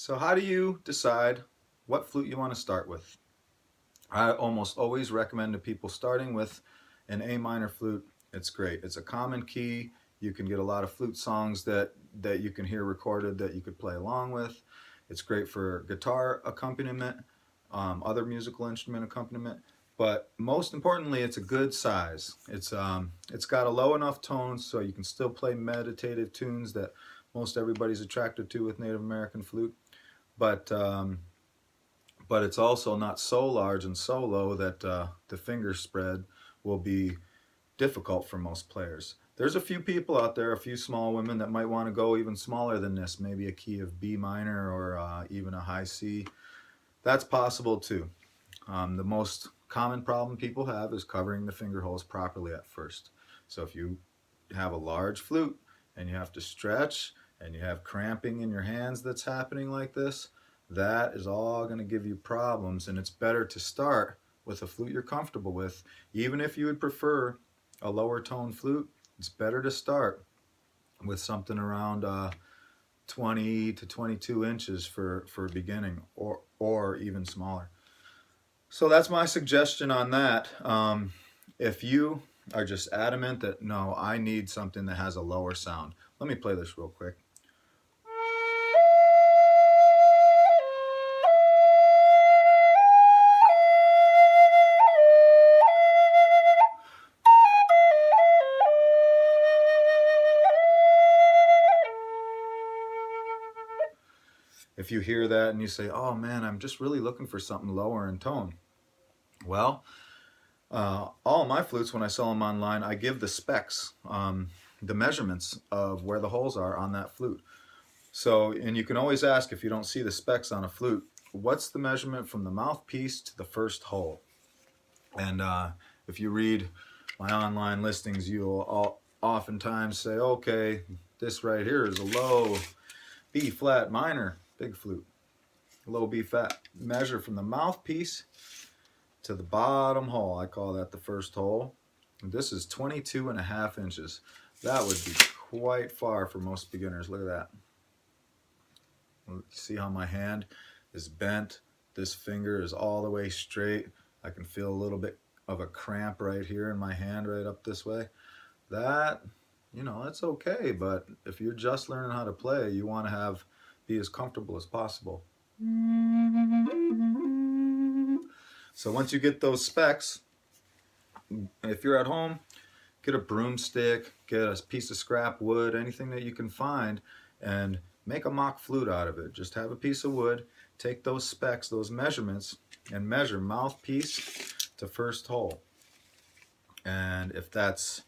So how do you decide what flute you want to start with? I almost always recommend to people starting with an A minor flute. It's great. It's a common key. You can get a lot of flute songs that you can hear recorded that you could play along with. It's great for guitar accompaniment, other musical instrument accompaniment. But most importantly, it's a good size. It's got a low enough tone so you can still play meditative tunes that most everybody's attracted to with Native American flute, but but it's also not so large and so low that the finger spread will be difficult for most players. There's a few people out there, a few small women that might want to go even smaller than this, maybe a key of B minor or even a high C. That's possible too. The most common problem people have is covering the finger holes properly at first. So if you have a large flute and you have to stretch and you have cramping in your hands that's happening like this, that is all going to give you problems, and it's better to start with a flute you're comfortable with. Even if you would prefer a lower tone flute, it's better to start with something around 20 to 22 inches for beginning, or even smaller. So that's my suggestion on that. If you are just adamant that no, I need something that has a lower sound, let me play this real quick. If you hear that and you say, oh man, I'm just really looking for something lower in tone. Well, all my flutes, when I sell them online, I give the specs, the measurements of where the holes are on that flute. So, and you can always ask if you don't see the specs on a flute, what's the measurement from the mouthpiece to the first hole? And if you read my online listings, you'll oftentimes say, okay, this right here is a low B flat minor, big flute, low B flat. Measure from the mouthpiece to the bottom hole. I call that the first hole. And this is 22.5 inches. That would be quite far for most beginners. Look at that. See how my hand is bent? This finger is all the way straight. I can feel a little bit of a cramp right here in my hand, right up this way. That, that's okay, but if you're just learning how to play, you want to be as comfortable as possible. So once you get those specs, if you're at home, get a broomstick, get a piece of scrap wood, anything that you can find, and make a mock flute out of it. Just have a piece of wood, take those specs, those measurements, and measure mouthpiece to first hole. And if that's,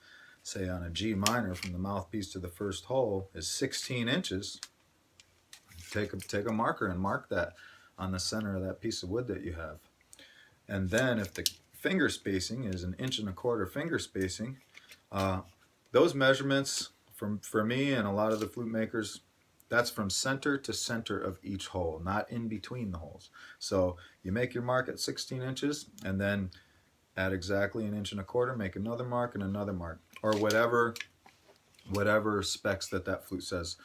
say, on a G minor, from the mouthpiece to the first hole is 16 inches, take a marker and mark that on the center of that piece of wood that you have. And then if the finger spacing is 1.25 inch finger spacing, those measurements for me and a lot of the flute makers, that's from center to center of each hole, not in between the holes. So you make your mark at 16 inches and then at exactly 1.25 inches, make another mark and another mark, or whatever specs that flute says.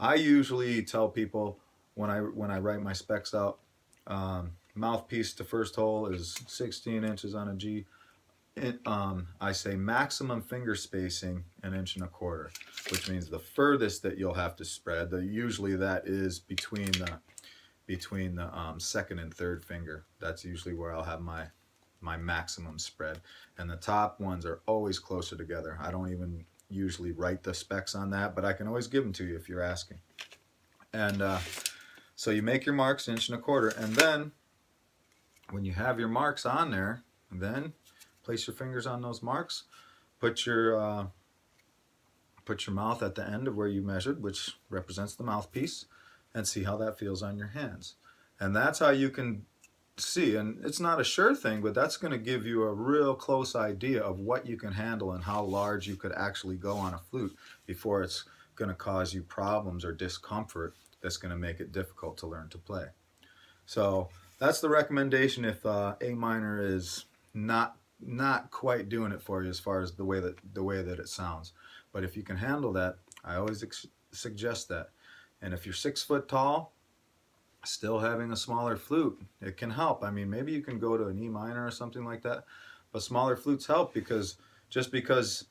I usually tell people when I write my specs out, mouthpiece to first hole is 16 inches on a G. I say maximum finger spacing 1.25 inches, which means the furthest that you'll have to spread. Usually that is between the second and third finger. That's usually where I'll have my maximum spread, and the top ones are always closer together. I don't even usually write the specs on that, but I can always give them to you if you're asking. And so you make your marks 1.25 inches, and then when you have your marks on there, then place your fingers on those marks, put your mouth at the end of where you measured, which represents the mouthpiece, and see how that feels on your hands. And that's how you can see, and it's not a sure thing, but that's going to give you a real close idea of what you can handle and how large you could actually go on a flute before it's going to cause you problems or discomfort that's going to make it difficult to learn to play. So that's the recommendation if A minor is not quite doing it for you as far as the way that it sounds. But if you can handle that, I always suggest that. And if you're 6 foot tall, still having a smaller flute, it can help. I mean, maybe you can go to an E minor or something like that, but smaller flutes help, because just because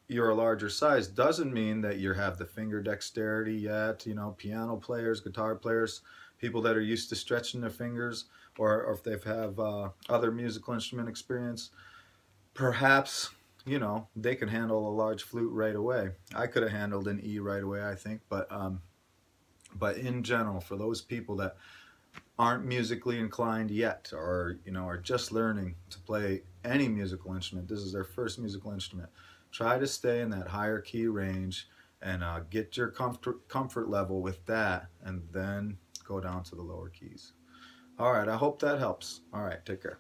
you're a larger size doesn't mean that you have the finger dexterity yet. You know, piano players, guitar players, people that are used to stretching their fingers, or if they've have other musical instrument experience, perhaps, you know, they can handle a large flute right away. I could have handled an E right away, I think, but in general, for those people that aren't musically inclined yet, or you know, are just learning to play any musical instrument, this is their first musical instrument, try to stay in that higher key range, and get your comfort level with that, and then go down to the lower keys. All right, I hope that helps. All right, take care.